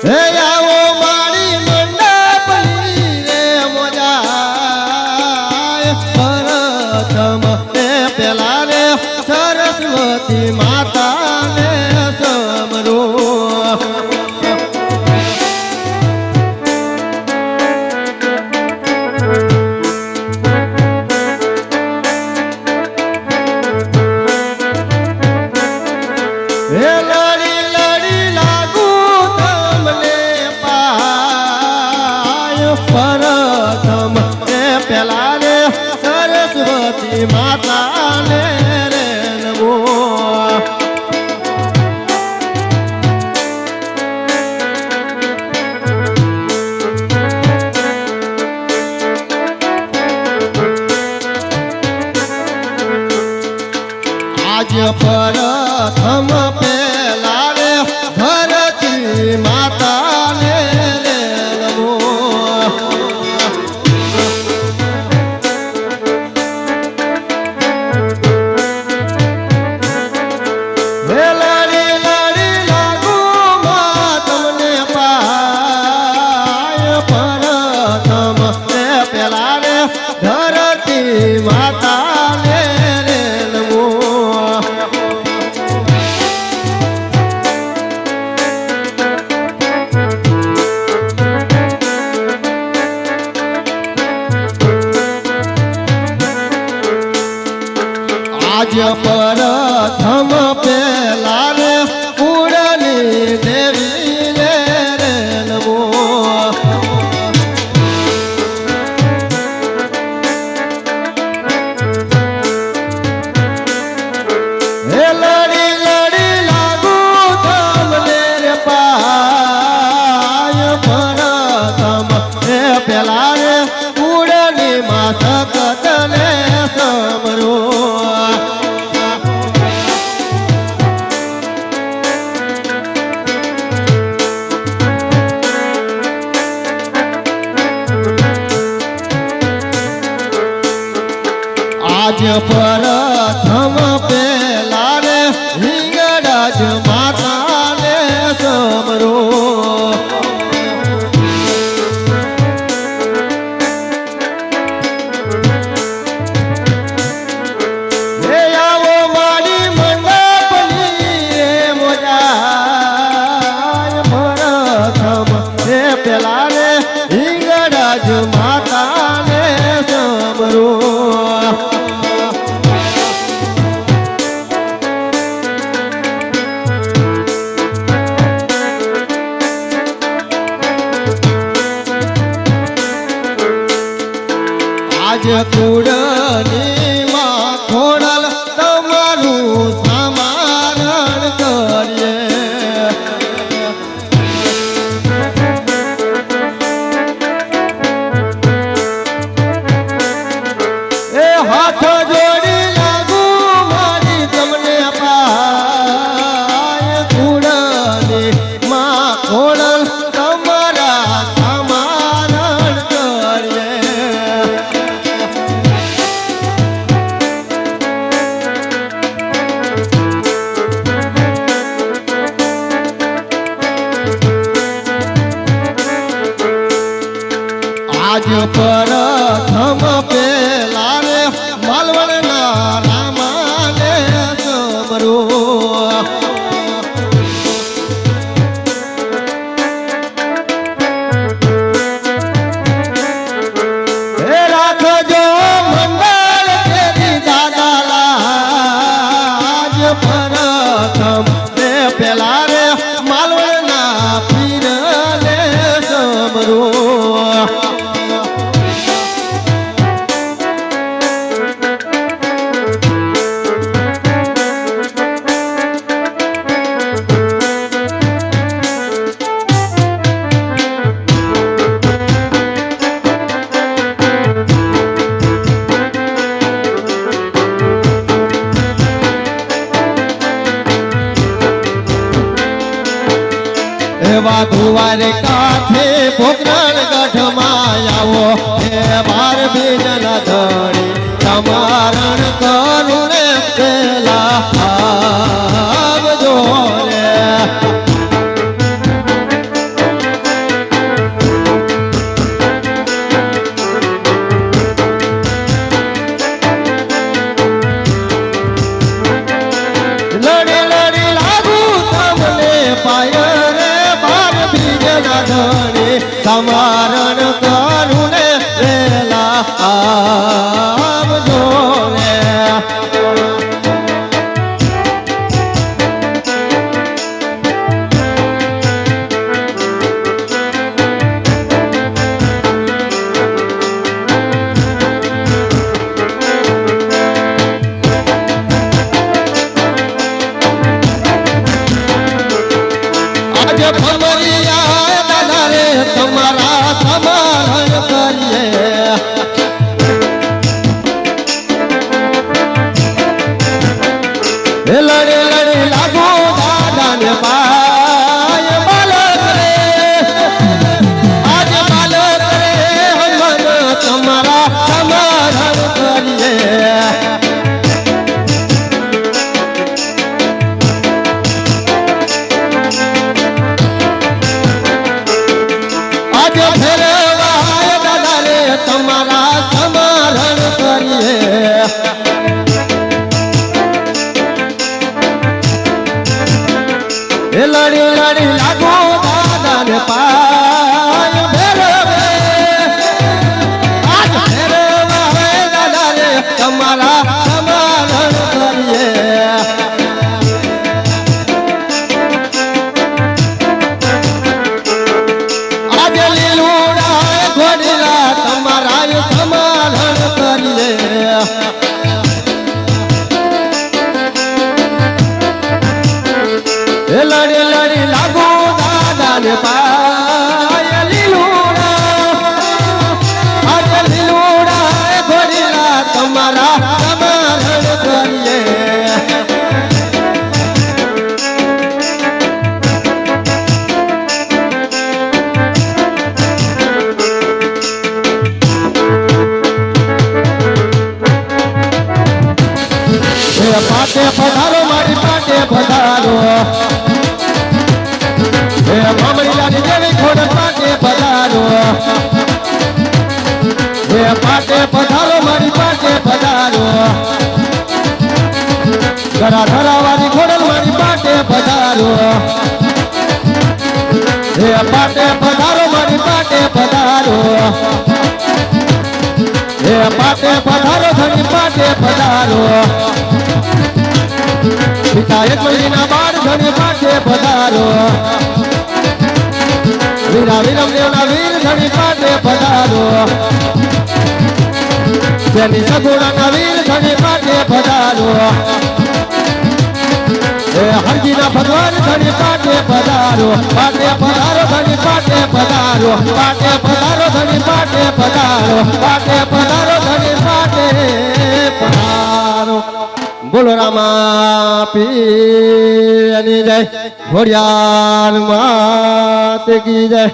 હે આવો મારી મંડપની રે મોજાય પ્રથમ એ પેલા રે સરસ્વતી માતાને સમરો પ્રથમ એ પેલા રે સરસ્વતી માતાને રે નમો આજ પ્રથમ પેલા રે ધરતી માતાને રે નમો ધરતી માતાને રે નમો આજ પ્રથમ પેલા રે કુળની દેવી રે નમો પેલા રે કુળની માં સકતને સમરો આજ પ્રથમ પેલા રે હિંગળાજ માતાને સમરો પેલા રે હિંગળાજ માતાને સમરો આજ કુળની માં ખોડલ તમારું સમારણ કરીએ હાથ જોડી લાગુ મારી તમને પાય કુળની માં ખોડલ તમારા સમારણ કરીએ આજ પ્રથમ પેલા રે માલવણના રામાને સમરો હે રાખજો મંડળ તેરી દાદાલાજ પ્રથમ એ પેલા રે માલવણના પીરને સમરો એવા ધુવાર કાંઠે પોકરણ ગઢમાં આવો હે બાર બીજના ધણી તમારણ કરું રે પેલા આવજો રે ના ધણી સમારણ કરું ને વેલા આવજો રે ભમરિયા દાદા રે તમારા સમારણ કરીએ લડે લડે લાગો દાદા ને પાય બાલક રે આજ બાલક રે હમન તમારા સમારણ કરીએ તમારા સમારણ કરીએ લડી લડી લાગો દાદા ને પાય ભેરવે આજ ભેરવા દાદા રે તમારા સમારણ કરીએ આજે લીલુડા ઘોડીલા તમારા સમારણ કરીએ લડી લડી લાગો દાદા ને પાય લીલુડા આજે લીલુડા ઘોડીલા તમારા સમારણ કરીએ પાટે પધારો મારી પાટે પધારો હે ભમરિયાની દેવી ખોડ પાટે પધારો હે પાટે પધારો મારી પાટે પધારો ગરા ધરાવાળી ખોડલ મારી પાટે પધારો હે પાટે પધારો મારી પાટે પધારો હે પાટે પધારો ધણી પાટે પધારો પિતા એક મહિના બાર ધણી પાટે પધારો વીરા વિરમ દેવના વીર ધણી પાટે પધારો તેની સગુણાના વીર ધણી પાટે પધારો હે હરજીના ભગવાન ધણી પાટે પધારો પાટે પધારો ધણી પાટે પધારો પાટે પધારો ધણી પાટે પધારો પાટે પધારો ધણી પાટે પધારો બોલો રામા પીરની જય ઘોડિયાર માત કી જય।